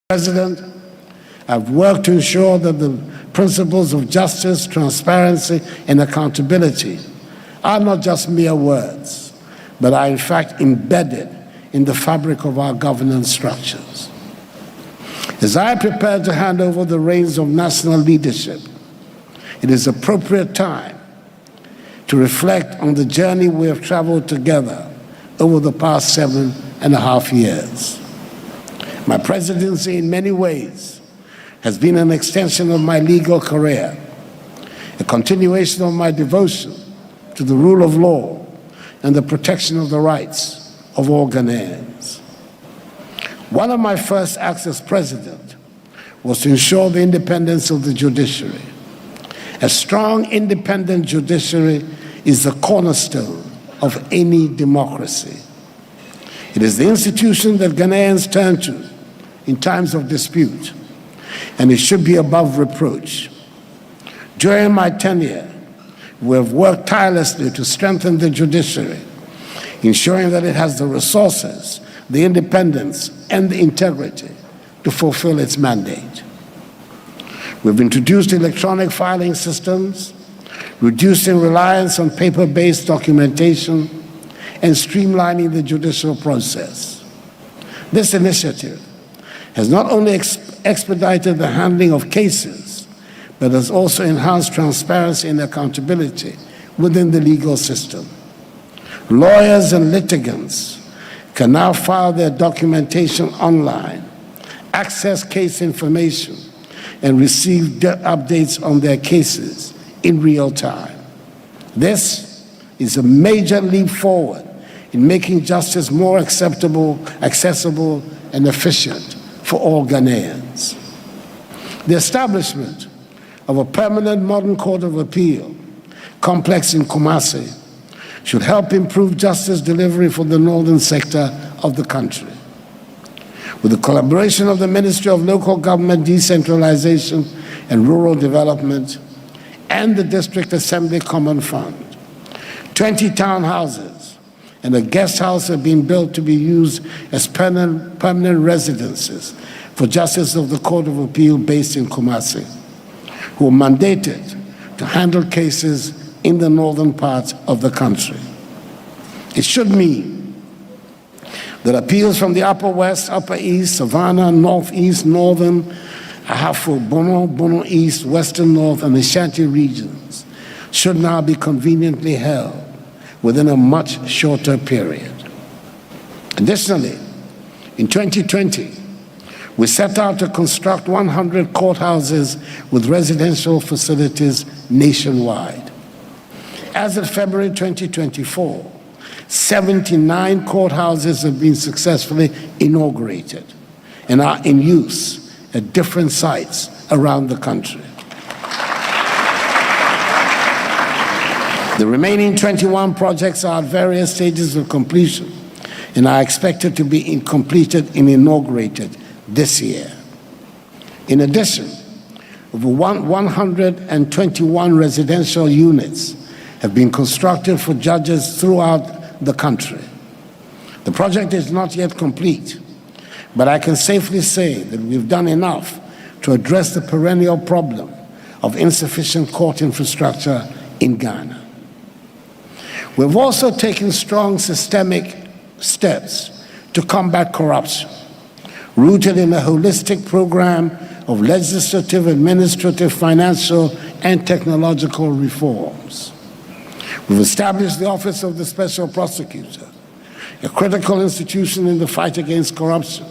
President, I've worked to ensure that the principles of justice, transparency, and accountability are not just mere words, but are in fact embedded in the fabric of our governance structures. As I prepare to hand over the reins of national leadership, it is appropriate time to reflect on the journey we have traveled together over the past 7.5 years. My presidency, in many ways, has been an extension of my legal career, a continuation of my devotion to the rule of law and the protection of the rights of all Ghanaians. One of my first acts as president was to ensure the independence of the judiciary. A strong, independent judiciary is the cornerstone of any democracy. It is the institution that Ghanaians turn to in times of dispute, and it should be above reproach. During my tenure, we have worked tirelessly to strengthen the judiciary, ensuring that it has the resources, the independence, and the integrity to fulfill its mandate. We've introduced electronic filing systems, reducing reliance on paper-based documentation, and streamlining the judicial process. This initiative has not only expedited the handling of cases, but has also enhanced transparency and accountability within the legal system. Lawyers and litigants can now file their documentation online, access case information, and receive updates on their cases in real time. This is a major leap forward in making justice more acceptable, accessible, and efficient for all Ghanaians. The establishment of a permanent modern court of appeal complex in Kumasi should help improve justice delivery for the northern sector of the country. With the collaboration of the Ministry of Local Government Decentralization and Rural Development and the District Assembly Common Fund, 20 townhouses and a guest house have been built to be used as permanent residences for justices of the Court of Appeal based in Kumasi, who are mandated to handle cases in the northern part of the country. It should mean that appeals from the Upper West, Upper East, Savannah, Northeast, Northern, Ahafo, Bono East, Western North, and Ashanti regions should now be conveniently held within a much shorter period. Additionally, in 2020, we set out to construct 100 courthouses with residential facilities nationwide. As of February 2024, 79 courthouses have been successfully inaugurated and are in use at different sites around the country. The remaining 21 projects are at various stages of completion and are expected to be completed and inaugurated this year. In addition, over 121 residential units have been constructed for judges throughout the country. The project is not yet complete, but I can safely say that we've done enough to address the perennial problem of insufficient court infrastructure in Ghana. We've also taken strong systemic steps to combat corruption, rooted in a holistic program of legislative, administrative, financial, and technological reforms. We've established the Office of the Special Prosecutor, a critical institution in the fight against corruption,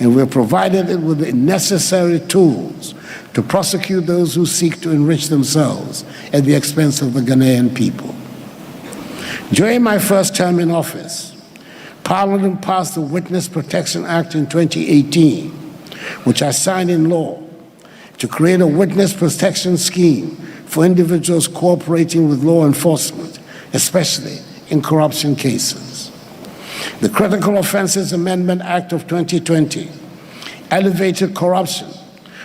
and we've provided it with the necessary tools to prosecute those who seek to enrich themselves at the expense of the Ghanaian people. During my first term in office, Parliament passed the Witness Protection Act in 2018, which I signed in law, to create a witness protection scheme for individuals cooperating with law enforcement, especially in corruption cases. The Critical Offences Amendment Act of 2020 elevated corruption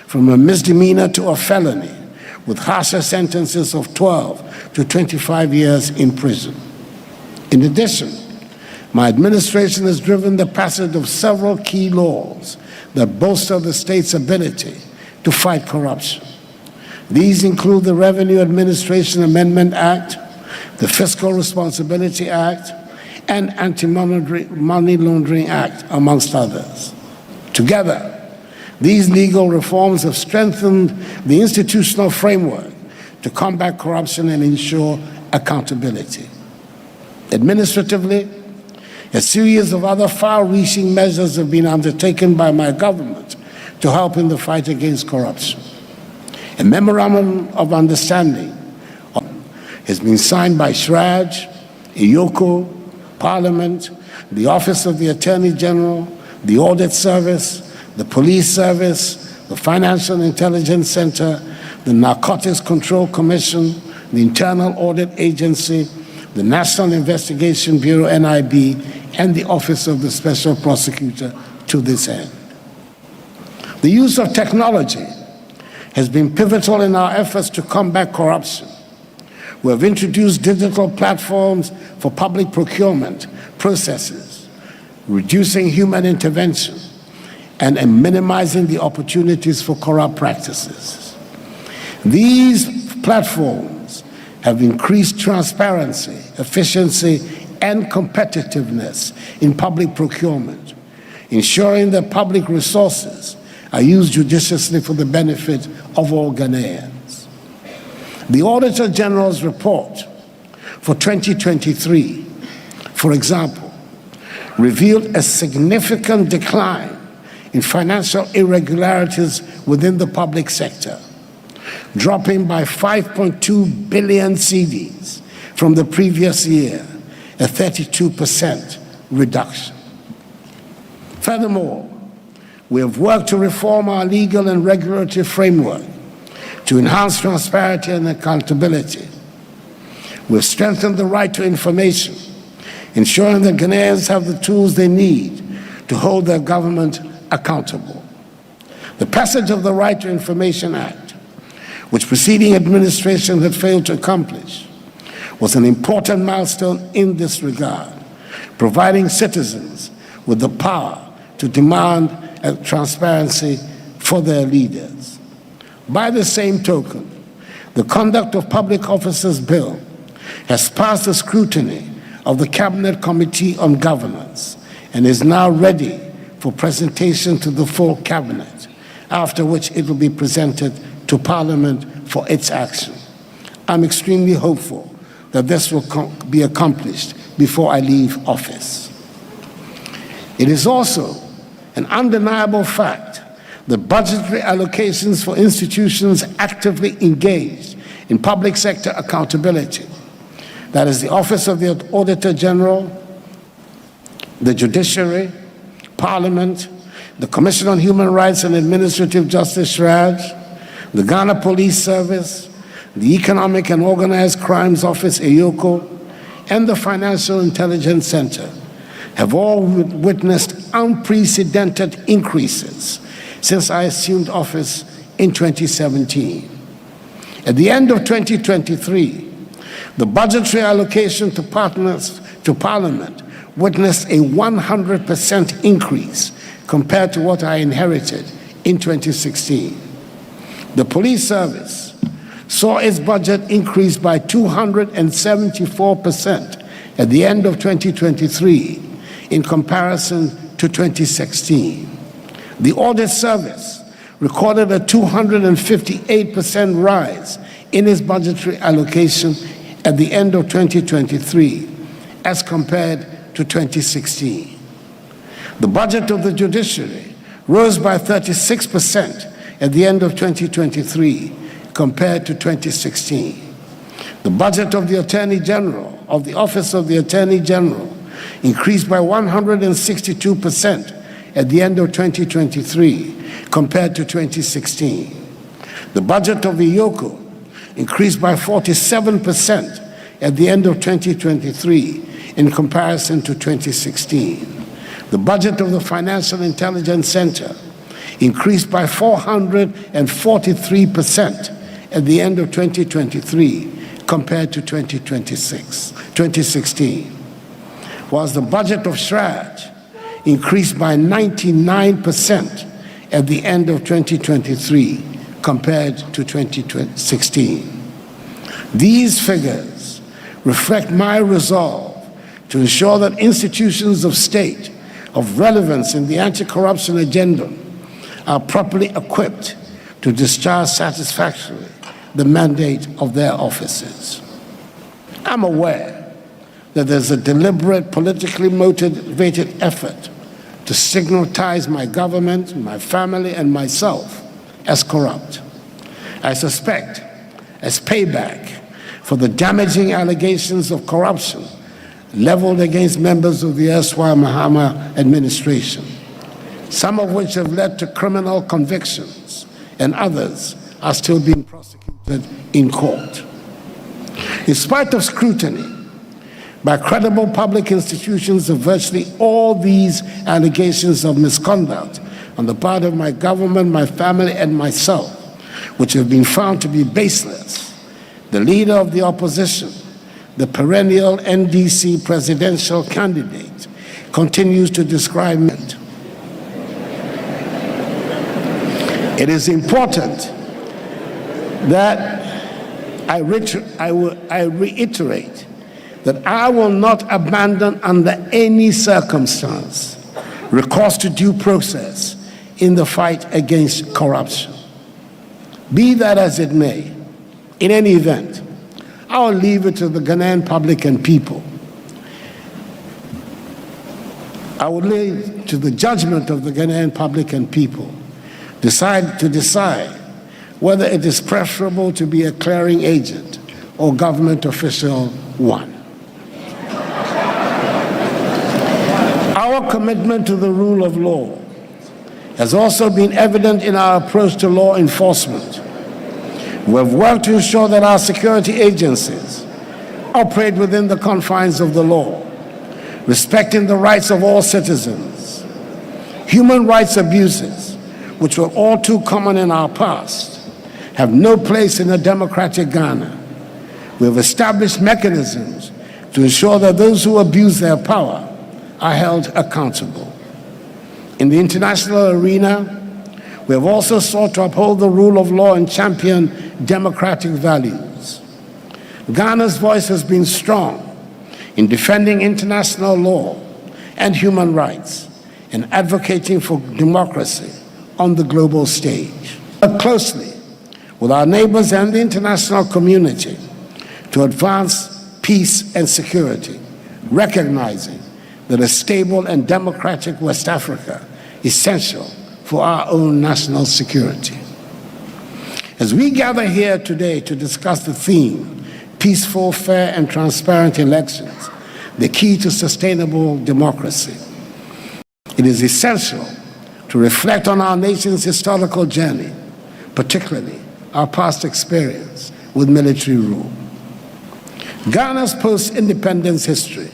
from a misdemeanor to a felony, with harsher sentences of 12 to 25 years in prison. In addition, my administration has driven the passage of several key laws that bolster the state's ability to fight corruption. These include the Revenue Administration Amendment Act, the Fiscal Responsibility Act, and Anti-Money Laundering Act, amongst others. Together, these legal reforms have strengthened the institutional framework to combat corruption and ensure accountability. Administratively, a series of other far-reaching measures have been undertaken by my government to help in the fight against corruption. A memorandum of understanding has been signed by SHRAJ, IYOCO, Parliament, the Office of the Attorney General, the Audit Service, the Police Service, the Financial Intelligence Center, the Narcotics Control Commission, the Internal Audit Agency, the National Investigation Bureau, NIB, and the Office of the Special Prosecutor to this end. The use of technology has been pivotal in our efforts to combat corruption. We have introduced digital platforms for public procurement processes, reducing human intervention, and minimizing the opportunities for corrupt practices. These platforms have increased transparency, efficiency, and competitiveness in public procurement, ensuring that public resources are used judiciously for the benefit of all Ghanaians. The Auditor General's report for 2023, for example, revealed a significant decline in financial irregularities within the public sector, dropping by 5.2 billion cedis from the previous year, a 32% reduction. Furthermore, we have worked to reform our legal and regulatory framework to enhance transparency and accountability. We have strengthened the right to information, ensuring that Ghanaians have the tools they need to hold their government accountable. The passage of the Right to Information Act, which preceding administration had failed to accomplish, was an important milestone in this regard, providing citizens with the power to demand transparency for their leaders. By the same token, the Conduct of Public Officers Bill has passed the scrutiny of the Cabinet Committee on Governance and is now ready for presentation to the full Cabinet, after which it will be presented to Parliament for its action. I'm extremely hopeful that this will be accomplished before I leave office. It is also an undeniable fact that budgetary allocations for institutions actively engaged in public sector accountability, that is the Office of the Auditor General, the Judiciary, Parliament, the Commission on Human Rights and Administrative Justice, SHRAJ, the Ghana Police Service, the Economic and Organized Crimes Office, IYOCO, and the Financial Intelligence Center have all witnessed unprecedented increases since I assumed office in 2017. At the end of 2023, the budgetary allocation to Parliament witnessed a 100% increase compared to what I inherited in 2016. The Police Service saw its budget increase by 274% at the end of 2023 in comparison to 2016. The Audit Service recorded a 258% rise in its budgetary allocation at the end of 2023 as compared to 2016. The budget of the Judiciary rose by 36% at the end of 2023 compared to 2016. The budget of the Attorney General, of the Office of the Attorney General, increased by 162% at the end of 2023 compared to 2016. The budget of the IYOCO increased by 47% at the end of 2023 in comparison to 2016. The budget of the Financial Intelligence Center increased by 443% at the end of 2023 compared to 2016. Whilst the budget of SHRAJ increased by 99% at the end of 2023 compared to 2016. These figures reflect my resolve to ensure that institutions of state of relevance in the anti-corruption agenda are properly equipped to discharge satisfactorily the mandate of their offices. I'm aware that there's a deliberate, politically motivated effort to stigmatize my government, my family, and myself as corrupt. I suspect, as payback for the damaging allegations of corruption leveled against members of the erstwhile Mahama administration, some of which have led to criminal convictions, and others are still being prosecuted in court. In spite of scrutiny by credible public institutions of virtually all these allegations of misconduct on the part of my government, my family, and myself, which have been found to be baseless, the leader of the opposition, the perennial NDC presidential candidate, continues to describe me. It is important that I reiterate that I will not abandon under any circumstance recourse to due process in the fight against corruption. Be that as it may, in any event, I will leave it to the Ghanaian public and people. I will leave to the judgment of the Ghanaian public and people to decide whether it is preferable to be a clearing agent or government official one. Our commitment to the rule of law has also been evident in our approach to law enforcement. We have worked to ensure that our security agencies operate within the confines of the law, respecting the rights of all citizens. Human rights abuses, which were all too common in our past, have no place in a democratic Ghana. We have established mechanisms to ensure that those who abuse their power are held accountable. In the international arena, we have also sought to uphold the rule of law and champion democratic values. Ghana's voice has been strong in defending international law and human rights and advocating for democracy on the global stage. Work closely with our neighbors and the international community to advance peace and security, recognizing that a stable and democratic West Africa is essential for our own national security. As we gather here today to discuss the theme, peaceful, fair, and transparent elections, the key to sustainable democracy, it is essential to reflect on our nation's historical journey, particularly our past experience with military rule. Ghana's post-independence history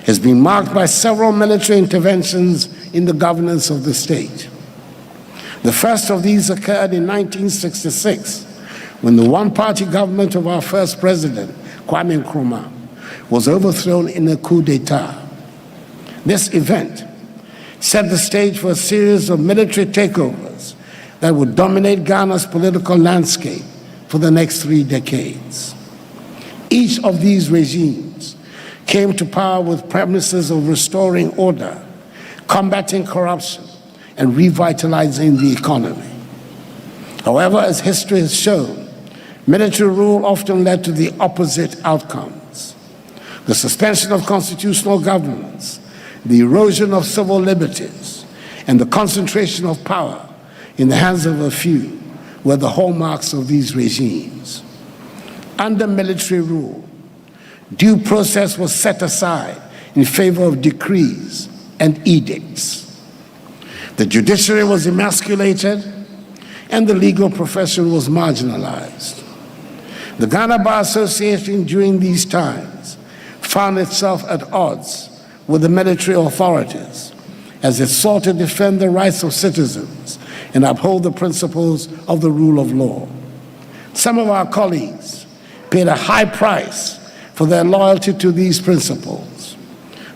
has been marked by several military interventions in the governance of the state. The first of these occurred in 1966, when the one-party government of our first president, Kwame Nkrumah, was overthrown in a coup d'etat. This event set the stage for a series of military takeovers that would dominate Ghana's political landscape for the next 3 decades. Each of these regimes came to power with premises of restoring order, combating corruption, and revitalizing the economy. However, as history has shown, military rule often led to the opposite outcomes: the suspension of constitutional governance, the erosion of civil liberties, and the concentration of power in the hands of a few were the hallmarks of these regimes. Under military rule, due process was set aside in favor of decrees and edicts. The judiciary was emasculated, and the legal profession was marginalized. The Ghana Bar Association during these times found itself at odds with the military authorities as it sought to defend the rights of citizens and uphold the principles of the rule of law. Some of our colleagues paid a high price for their loyalty to these principles.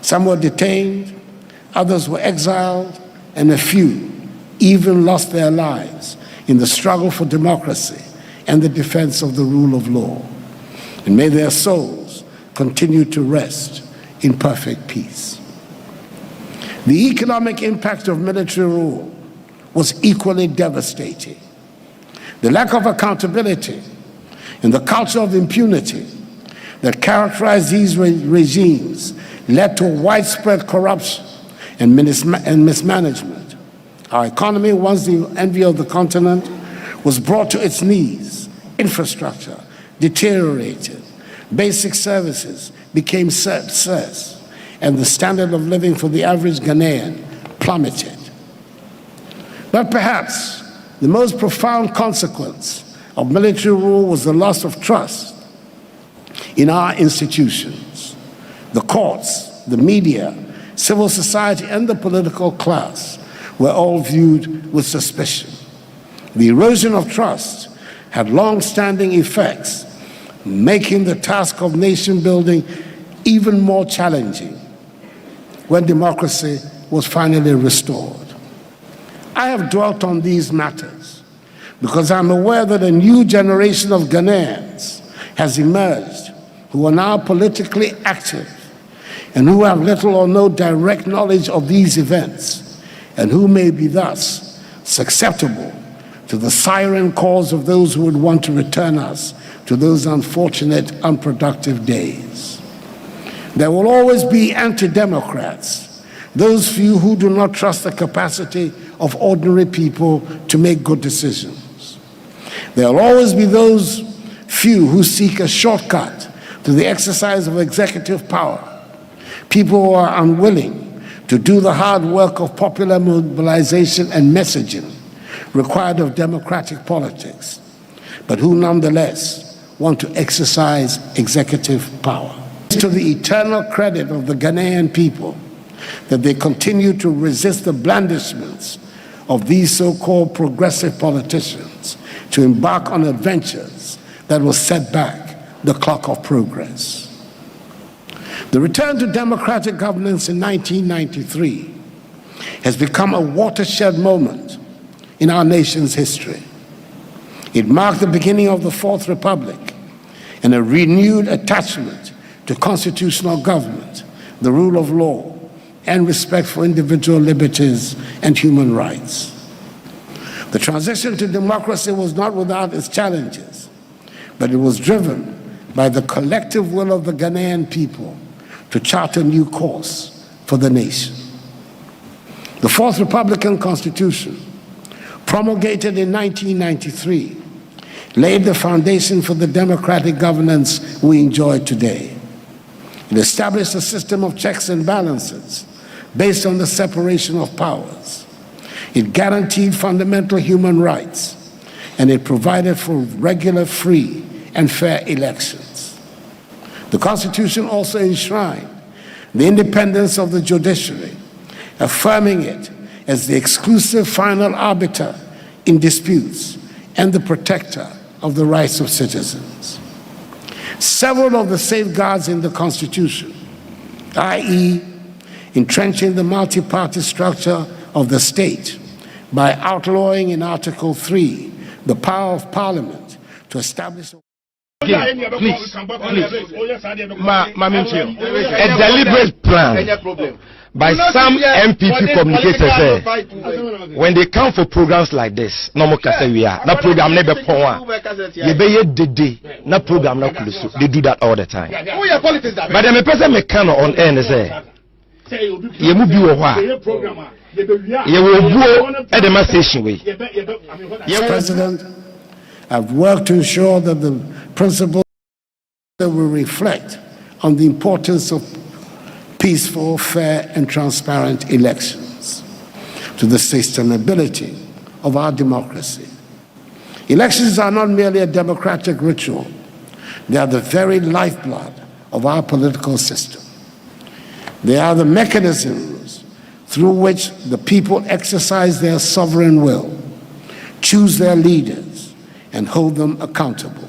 Some were detained, others were exiled, and a few even lost their lives in the struggle for democracy and the defense of the rule of law. And may their souls continue to rest in perfect peace. The economic impact of military rule was equally devastating. The lack of accountability and the culture of impunity that characterized these regimes led to widespread corruption and mismanagement. Our economy, once the envy of the continent, was brought to its knees. Infrastructure deteriorated. Basic services became scarce, and the standard of living for the average Ghanaian plummeted. But perhaps the most profound consequence of military rule was the loss of trust in our institutions. The courts, the media, civil society, and the political class were all viewed with suspicion. The erosion of trust had long-standing effects, making the task of nation building even more challenging when democracy was finally restored. I have dwelt on these matters because I'm aware that a new generation of Ghanaians has emerged who are now politically active and who have little or no direct knowledge of these events, and who may be thus susceptible to the siren calls of those who would want to return us to those unfortunate, unproductive days. There will always be anti-democrats, those few who do not trust the capacity of ordinary people to make good decisions. There will always be those few who seek a shortcut to the exercise of executive power, people who are unwilling to do the hard work of popular mobilization and messaging required of democratic politics, but who nonetheless want to exercise executive power. It's to the eternal credit of the Ghanaian people that they continue to resist the blandishments of these so-called progressive politicians to embark on adventures that will set back the clock of progress. The return to democratic governance in 1993 has become a watershed moment in our nation's history. It marked the beginning of the Fourth Republic and a renewed attachment to constitutional government, the rule of law, and respect for individual liberties and human rights. The transition to democracy was not without its challenges, but it was driven by the collective will of the Ghanaian people to chart a new course for the nation. The Fourth Republican Constitution, promulgated in 1993, laid the foundation for the democratic governance we enjoy today. It established a system of checks and balances based on the separation of powers. It guaranteed fundamental human rights, and it provided for regular, free, and fair elections. The Constitution also enshrined the independence of the judiciary, affirming it as the exclusive final arbiter in disputes and the protector of the rights of citizens. Several of the safeguards in the Constitution, i.e., entrenching the multi-party structure of the state by outlawing in Article 3 the power of Parliament to establish Please. A deliberate plan by some MPP communicators when they come for programs like this. No more that program never na program na they do that all the time. But the person me can on air and say you move you at the station way. President, I've worked to ensure that the principles that will reflect on the importance of peaceful, fair, and transparent elections to the sustainability of our democracy. Elections are not merely a democratic ritual. They are the very lifeblood of our political system. They are the mechanisms through which the people exercise their sovereign will, choose their leaders, and hold them accountable.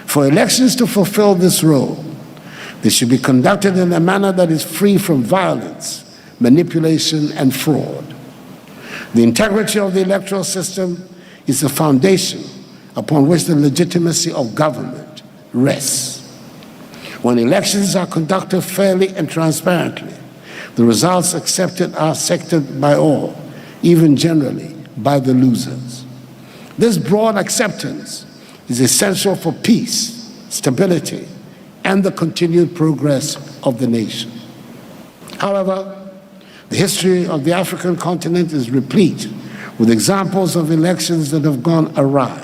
For elections to fulfill this role, they should be conducted in a manner that is free from violence, manipulation, and fraud. The integrity of the electoral system is the foundation upon which the legitimacy of government rests. When elections are conducted fairly and transparently, the results accepted are accepted by all, even generally by the losers. This broad acceptance is essential for peace, stability, and the continued progress of the nation. However, the history of the African continent is replete with examples of elections that have gone awry.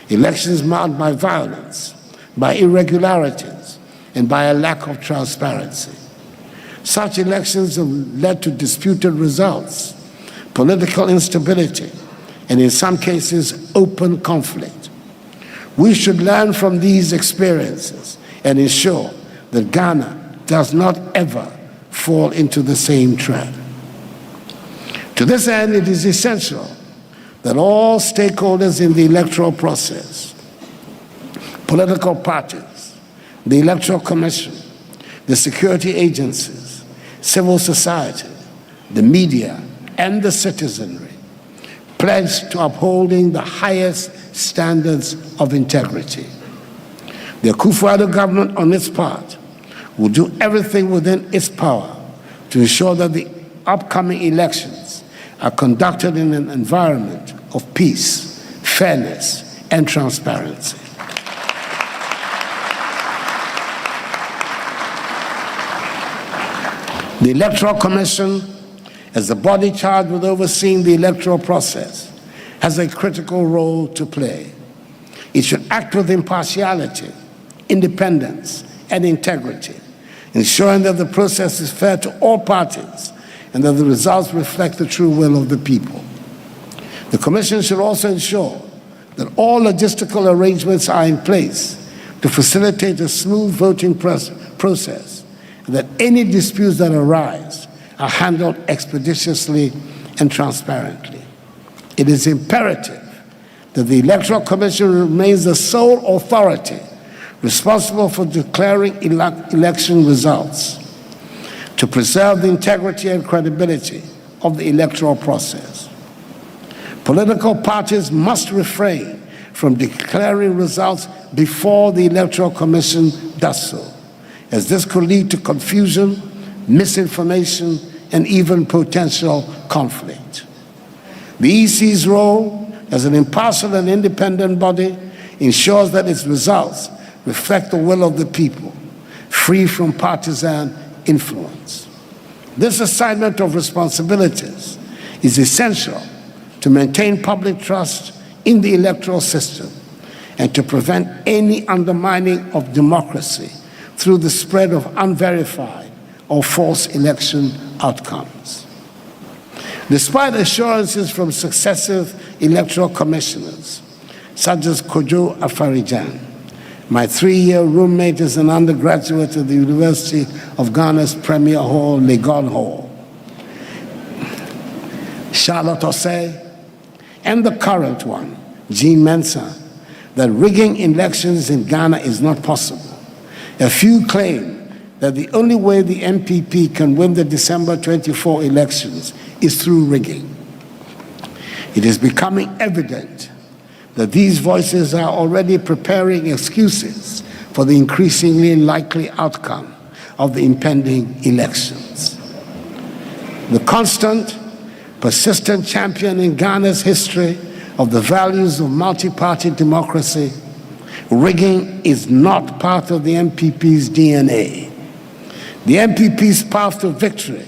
Elections marked by violence, by irregularities, and by a lack of transparency. Such elections have led to disputed results, political instability, and in some cases, open conflict. We should learn from these experiences and ensure that Ghana does not ever fall into the same trap. To this end, it is essential that all stakeholders in the electoral process, political parties, the Electoral Commission, the security agencies, civil society, the media, and the citizenry, pledge to upholding the highest standards of integrity. The Akufo-Addo government, on its part, will do everything within its power to ensure that the upcoming elections are conducted in an environment of peace, fairness, and transparency. The Electoral Commission, as the body charged with overseeing the electoral process, has a critical role to play. It should act with impartiality, independence, and integrity, ensuring that the process is fair to all parties and that the results reflect the true will of the people. The Commission should also ensure that all logistical arrangements are in place to facilitate a smooth voting process, and that any disputes that arise are handled expeditiously and transparently. It is imperative that the Electoral Commission remains the sole authority responsible for declaring election results to preserve the integrity and credibility of the electoral process. Political parties must refrain from declaring results before the Electoral Commission does so, as this could lead to confusion, misinformation, and even potential conflict. The EC's role as an impartial and independent body ensures that its results reflect the will of the people, free from partisan influence. This assignment of responsibilities is essential to maintain public trust in the electoral system and to prevent any undermining of democracy through the spread of unverified or false election outcomes. Despite assurances from successive electoral commissioners, such as Kojo Afarijan, my 3-year roommate is an undergraduate at the University of Ghana's Premier Hall, Legon Hall, Charlotte Osei, and the current one, Jean Mensah, that rigging elections in Ghana is not possible. A few claim that the only way the MPP can win the December 24 elections is through rigging. It is becoming evident that these voices are already preparing excuses for the increasingly likely outcome of the impending elections. The constant, persistent champion in Ghana's history of the values of multi-party democracy, rigging is not part of the MPP's DNA. The MPP's path to victory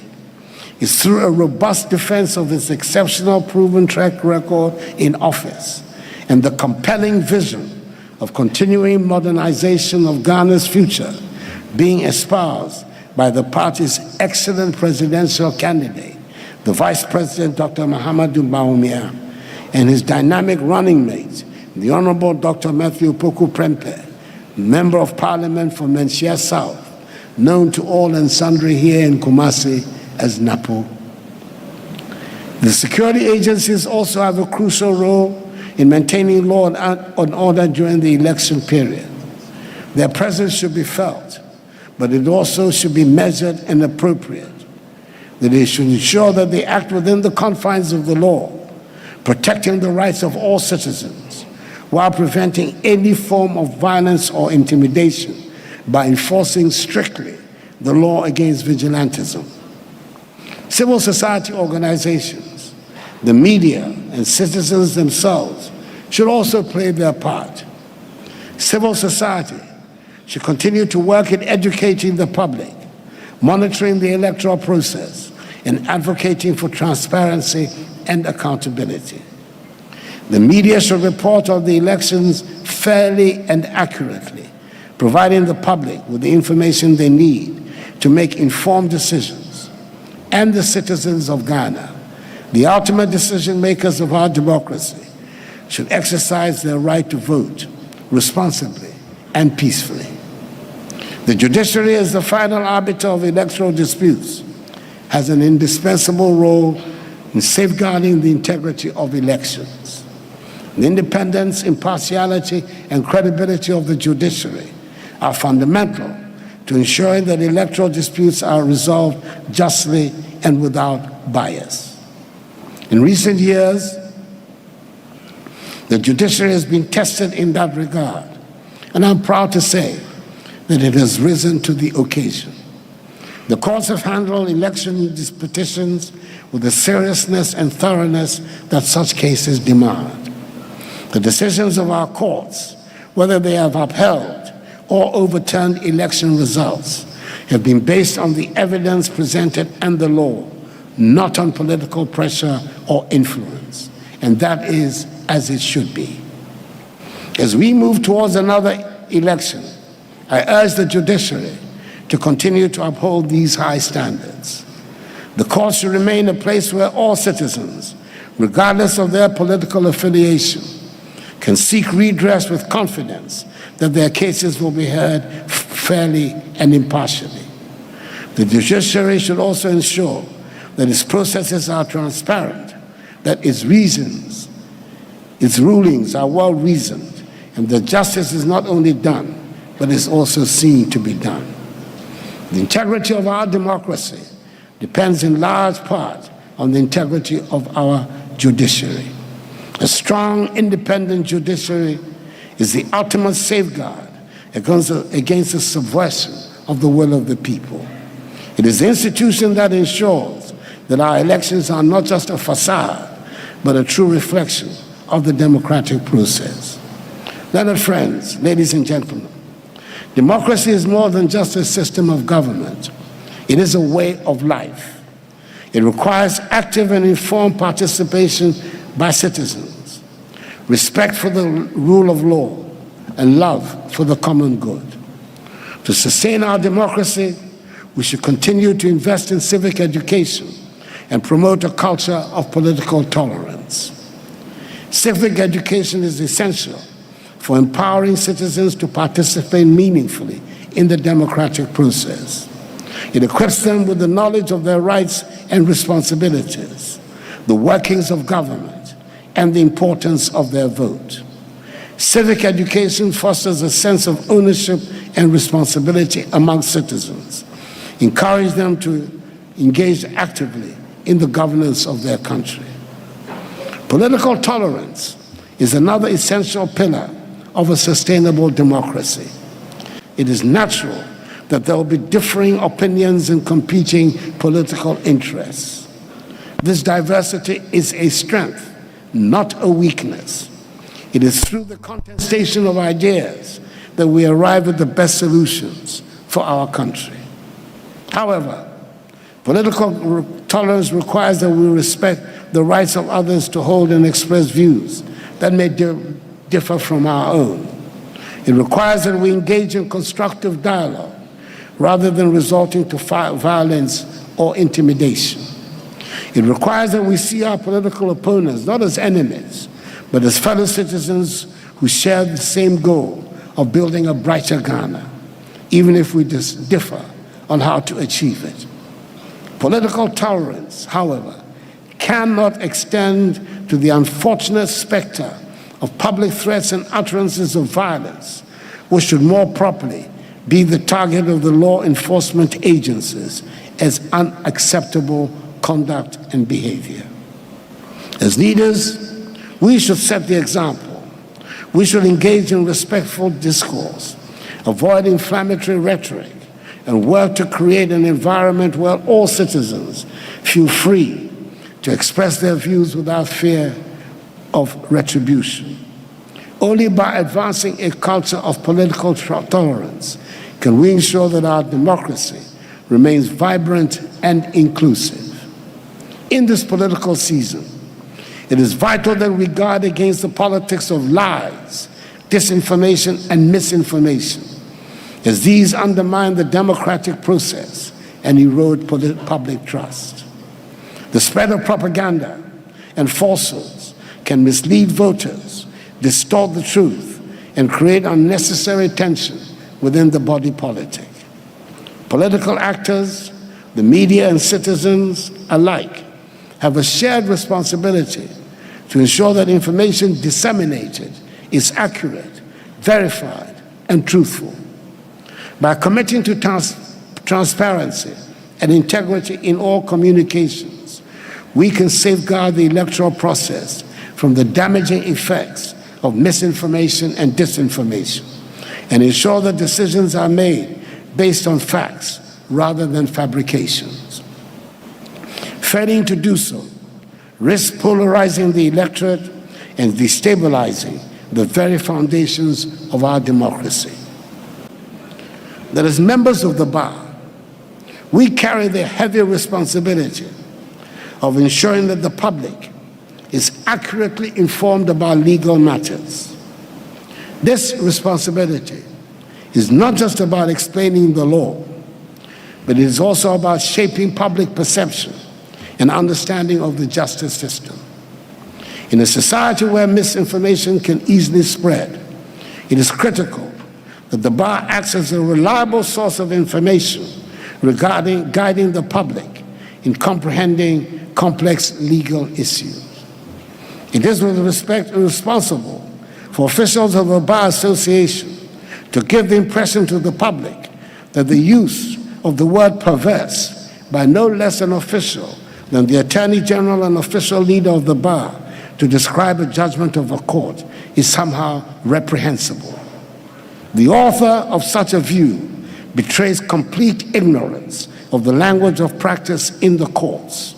is through a robust defense of its exceptional proven track record in office and the compelling vision of continuing modernization of Ghana's future being espoused by the party's excellent presidential candidate, the Vice President, Dr. Mahamudu Bawumia, and his dynamic running mate, the Honorable Dr. Matthew Poku Prempeh, Member of Parliament for Menchia South, known to all and sundry here in Kumasi as NAPO. The security agencies also have a crucial role in maintaining law and order during the election period. Their presence should be felt, but it also should be measured and appropriate. that they should ensure that they act within the confines of the law, protecting the rights of all citizens, while preventing any form of violence or intimidation by enforcing strictly the law against vigilantism. Civil society organizations, the media, and citizens themselves should also play their part. Civil society should continue to work in educating the public, monitoring the electoral process, and advocating for transparency and accountability. The media should report on the elections fairly and accurately, providing the public with the information they need to make informed decisions. And the citizens of Ghana, the ultimate decision makers of our democracy, should exercise their right to vote responsibly and peacefully. The judiciary, as the final arbiter of electoral disputes, has an indispensable role in safeguarding the integrity of elections. The independence, impartiality, and credibility of the judiciary are fundamental to ensuring that electoral disputes are resolved justly and without bias. In recent years, the judiciary has been tested in that regard, and I'm proud to say that it has risen to the occasion. The courts have handled election petitions with the seriousness and thoroughness that such cases demand. The decisions of our courts, whether they have upheld or overturned election results, have been based on the evidence presented and the law, not on political pressure or influence. And that is as it should be. As we move towards another election, I urge the judiciary to continue to uphold these high standards. The courts should remain a place where all citizens, regardless of their political affiliation, can seek redress with confidence that their cases will be heard fairly and impartially. The judiciary should also ensure that its processes are transparent, that its reasons, its rulings are well reasoned, and that justice is not only done, but is also seen to be done. The integrity of our democracy depends in large part on the integrity of our judiciary. A strong, independent judiciary is the ultimate safeguard against the subversion of the will of the people. It is the institution that ensures that our elections are not just a facade, but a true reflection of the democratic process. Learned friends, ladies and gentlemen, democracy is more than just a system of government. It is a way of life. It requires active and informed participation by citizens, respect for the rule of law, and love for the common good. To sustain our democracy, we should continue to invest in civic education and promote a culture of political tolerance. Civic education is essential for empowering citizens to participate meaningfully in the democratic process. It equips them with the knowledge of their rights and responsibilities, the workings of government, and the importance of their vote. Civic education fosters a sense of ownership and responsibility among citizens, encourage them to engage actively in the governance of their country. Political tolerance is another essential pillar of a sustainable democracy. It is natural that there will be differing opinions and competing political interests. This diversity is a strength, not a weakness. It is through the contestation of ideas that we arrive at the best solutions for our country. However, political tolerance requires that we respect the rights of others to hold and express views that may differ from our own. It requires that we engage in constructive dialogue rather than resorting to violence or intimidation. It requires that we see our political opponents not as enemies, but as fellow citizens who share the same goal of building a brighter Ghana, even if we differ on how to achieve it. Political tolerance, however, cannot extend to the unfortunate specter of public threats and utterances of violence, which should more properly be the target of the law enforcement agencies as unacceptable conduct and behavior. As leaders, we should set the example. We should engage in respectful discourse, avoid inflammatory rhetoric, and work to create an environment where all citizens feel free to express their views without fear of retribution. Only by advancing a culture of political tolerance can we ensure that our democracy remains vibrant and inclusive. In this political season, it is vital that we guard against the politics of lies, disinformation, and misinformation, as these undermine the democratic process and erode public trust. The spread of propaganda and falsehoods can mislead voters, distort the truth, and create unnecessary tension within the body politic. Political actors, the media, and citizens alike have a shared responsibility to ensure that information disseminated is accurate, verified, and truthful. By committing to transparency and integrity in all communications, we can safeguard the electoral process from the damaging effects of misinformation and disinformation, and ensure that decisions are made based on facts rather than fabrications. Failing to do so risks polarizing the electorate and destabilizing the very foundations of our democracy. That as members of the bar, we carry the heavy responsibility of ensuring that the public is accurately informed about legal matters. This responsibility is not just about explaining the law, but it is also about shaping public perception and understanding of the justice system. In a society where misinformation can easily spread, it is critical that the bar acts as a reliable source of information regarding guiding the public in comprehending complex legal issues. It is with respect responsible for officials of the Bar Association to give the impression to the public that the use of the word perverse by no less an official than the Attorney General and official leader of the bar to describe a judgment of a court is somehow reprehensible. The author of such a view betrays complete ignorance of the language of practice in the courts.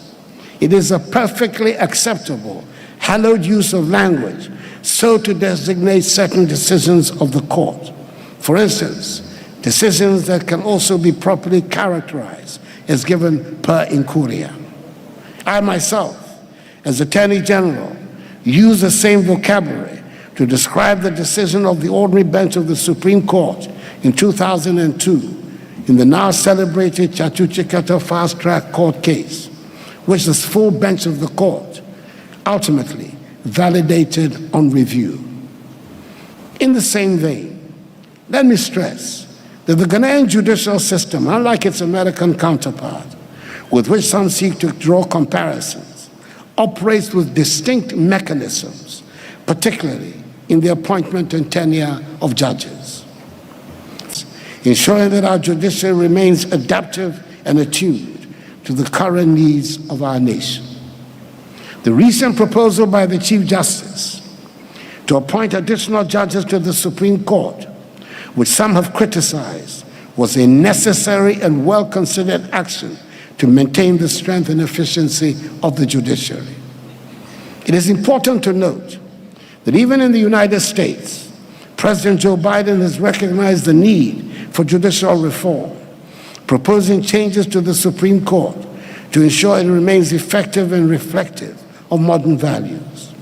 It is a perfectly acceptable, hallowed use of language so to designate certain decisions of the court. For instance, decisions that can also be properly characterized as given per incuria. I myself, as Attorney General, use the same vocabulary to describe the decision of the ordinary bench of the Supreme Court in 2002 in the now celebrated Chatuchikata fast-track court case, which the full bench of the court ultimately validated on review. In the same vein, let me stress that the Ghanaian judicial system, unlike its American counterpart, with which some seek to draw comparisons, operates with distinct mechanisms, particularly in the appointment and tenure of judges, ensuring that our judiciary remains adaptive and attuned to the current needs of our nation. The recent proposal by the Chief Justice to appoint additional judges to the Supreme Court, which some have criticized, was a necessary and well-considered action to maintain the strength and efficiency of the judiciary. It is important to note that even in the United States, President Joe Biden has recognized the need for judicial reform, proposing changes to the Supreme Court to ensure it remains effective and reflective of modern values.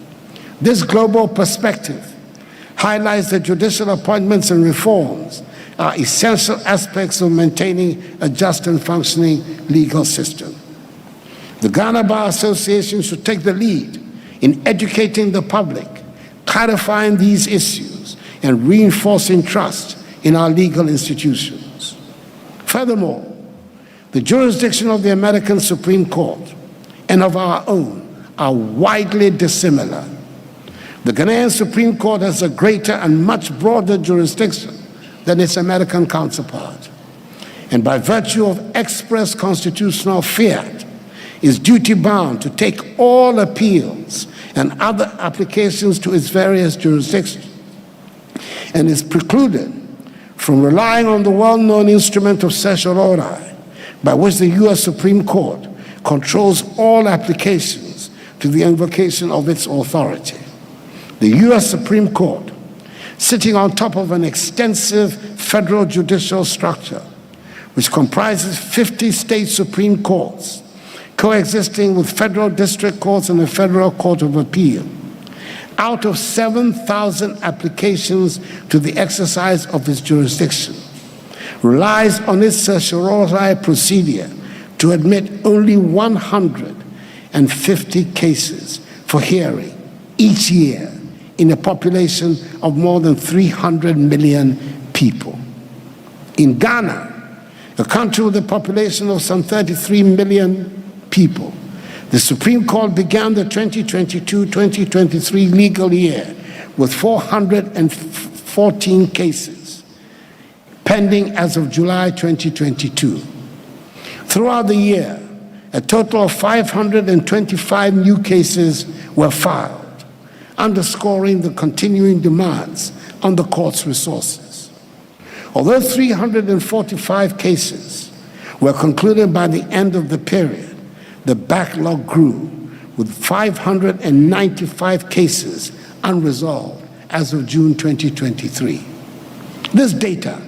This global perspective highlights that judicial appointments and reforms are essential aspects of maintaining a just and functioning legal system. The Ghana Bar Association should take the lead in educating the public, clarifying these issues, and reinforcing trust in our legal institutions. Furthermore, the jurisdiction of the American Supreme Court and of our own are widely dissimilar. The Ghanaian Supreme Court has a greater and much broader jurisdiction than its American counterpart. and by virtue of express constitutional fiat, is duty-bound to take all appeals and other applications to its various jurisdictions, and is precluded from relying on the well-known instrument of certiorari, by which the U.S. Supreme Court controls all applications to the invocation of its authority. The U.S. Supreme Court, sitting on top of an extensive federal judicial structure, which comprises 50 state Supreme Courts, coexisting with federal district courts and the Federal Court of Appeal, out of 7,000 applications to the exercise of its jurisdiction, relies on its certiorari procedure to admit only 150 cases for hearing each year in a population of more than 300 million people. In Ghana, a country with a population of some 33 million people, the Supreme Court began the 2022-2023 legal year with 414 cases pending as of July 2022. Throughout the year, a total of 525 new cases were filed, underscoring the continuing demands on the court's resources. Although 345 cases were concluded by the end of the period, the backlog grew, with 595 cases unresolved as of June 2023. This data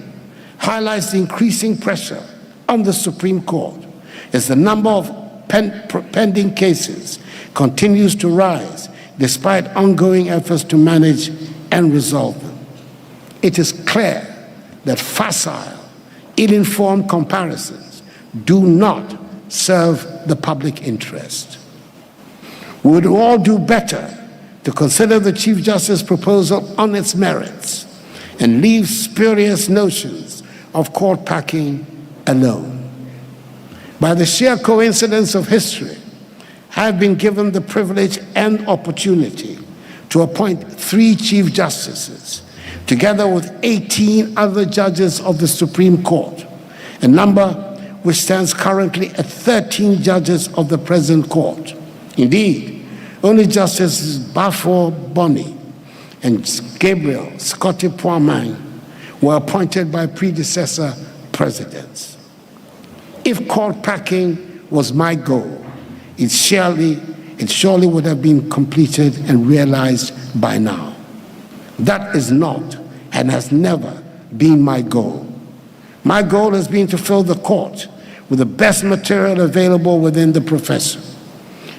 highlights the increasing pressure on the Supreme Court as the number of pending cases continues to rise despite ongoing efforts to manage and resolve them. It is clear that facile, ill-informed comparisons do not serve the public interest. We would all do better to consider the Chief Justice's proposal on its merits and leave spurious notions of court packing alone. By the sheer coincidence of history, I have been given the privilege and opportunity to appoint 3 Chief Justices, together with 18 other judges of the Supreme Court, a number which stands currently at 13 judges of the present court. Indeed, only Justices Bafo Boni and Gabriel Scotty Poiman were appointed by predecessor presidents. If court packing was my goal, it surely would have been completed and realized by now. That is not and has never been my goal. My goal has been to fill the court with the best material available within the profession.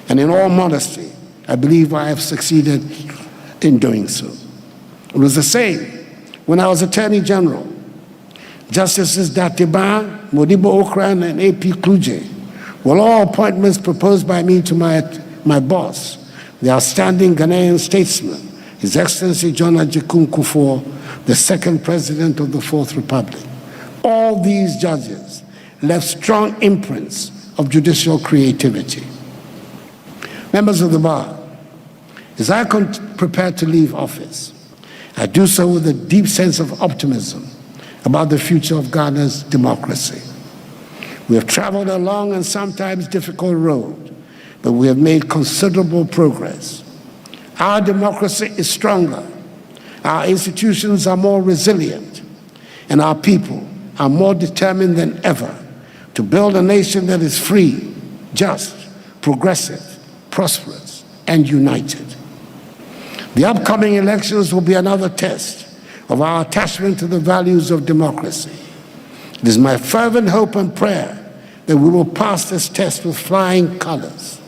And in all modesty, I believe I have succeeded in doing so. It was the same when I was Attorney General. Justices Datiba, Modibo Okran, and A.P. Kluje were all appointments proposed by me to my boss, the outstanding Ghanaian statesman, His Excellency John Ajikun Kufuor, the second president of the Fourth Republic. All these judges left strong imprints of judicial creativity. Members of the bar, as I prepare to leave office, I do so with a deep sense of optimism about the future of Ghana's democracy. We have traveled a long and sometimes difficult road, but we have made considerable progress. Our democracy is stronger, our institutions are more resilient, and our people are more determined than ever to build a nation that is free, just, progressive, prosperous, and united. The upcoming elections will be another test of our attachment to the values of democracy. It is my fervent hope and prayer that we will pass this test with flying colors.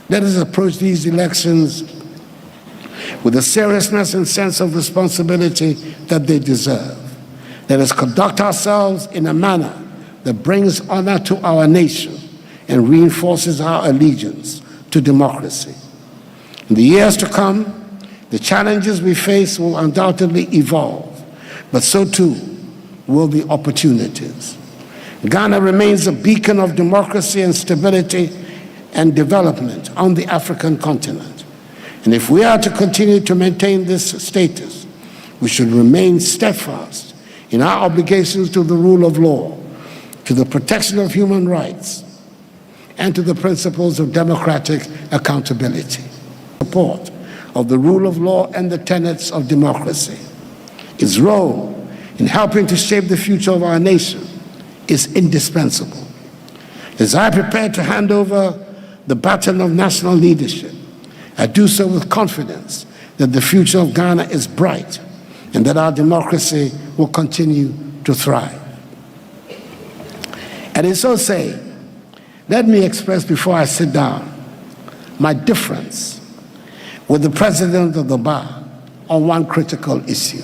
Let us approach these elections with the seriousness and sense of responsibility that they deserve. Let us conduct ourselves in a manner that brings honor to our nation and reinforces our allegiance to democracy. In the years to come, the challenges we face will undoubtedly evolve, but so too will the opportunities. Ghana remains a beacon of democracy and stability and development on the African continent. And if we are to continue to maintain this status, we should remain steadfast in our obligations to the rule of law, to the protection of human rights, and to the principles of democratic accountability. Support of the rule of law and the tenets of democracy. Its role in helping to shape the future of our nation is indispensable. As I prepare to hand over the baton of national leadership, I do so with confidence that the future of Ghana is bright and that our democracy will continue to thrive. And in so saying, let me express before I sit down my difference with the president of the bar on one critical issue.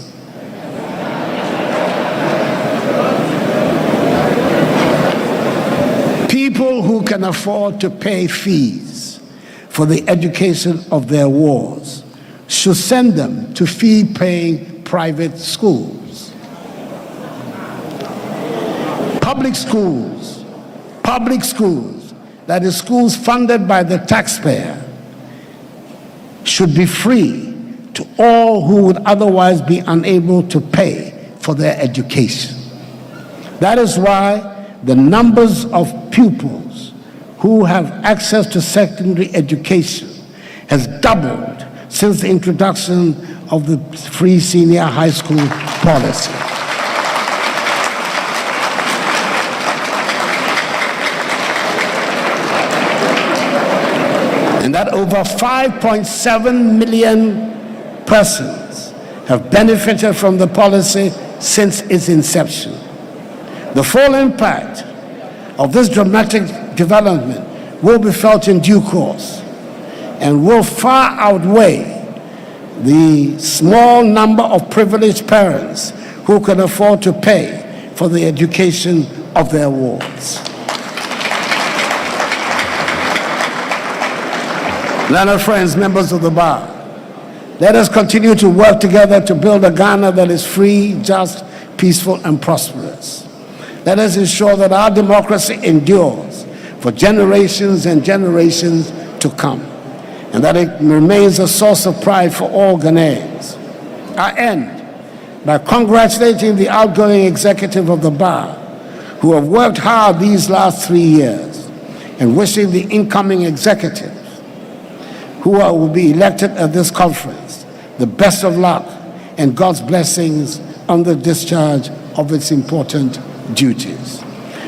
People who can afford to pay fees for the education of their wards should send them to fee-paying private schools. Public schools, that is schools funded by the taxpayer, should be free to all who would otherwise be unable to pay for their education. That is why the numbers of pupils who have access to secondary education has doubled since the introduction of the free senior high school policy. And that over 5.7 million persons have benefited from the policy since its inception. The full impact of this dramatic development will be felt in due course and will far outweigh the small number of privileged parents who can afford to pay for the education of their wards. Learned friends, members of the bar, let us continue to work together to build a Ghana that is free, just, peaceful, and prosperous. Let us ensure that our democracy endures for generations and generations to come, and that it remains a source of pride for all Ghanaians. I end by congratulating the outgoing executive of the bar, who have worked hard these last 3 years, and wishing the incoming executive, who will be elected at this conference, the best of luck and God's blessings on the discharge of its important duties.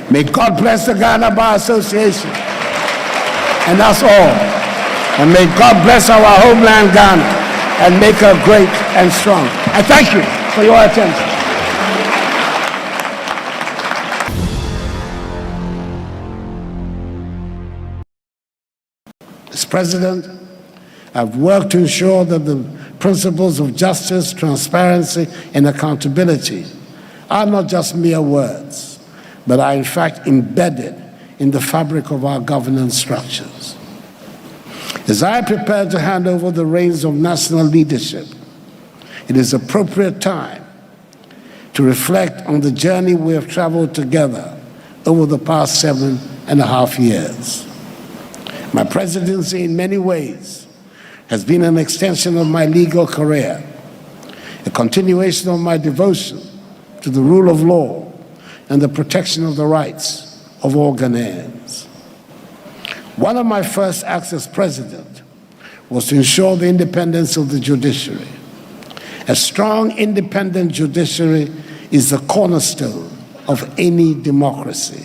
May God bless the Ghana Bar Association and us all. And may God bless our homeland Ghana and make her great and strong. I thank you for your attention. As President, I've worked to ensure that the principles of justice, transparency, and accountability are not just mere words, but are in fact embedded in the fabric of our governance structures. As I prepare to hand over the reins of national leadership, it is appropriate time to reflect on the journey we have traveled together over the past 7.5 years. My presidency, in many ways, has been an extension of my legal career, a continuation of my devotion to the rule of law and the protection of the rights of all Ghanaians. One of my first acts as president was to ensure the independence of the judiciary. A strong, independent judiciary is the cornerstone of any democracy.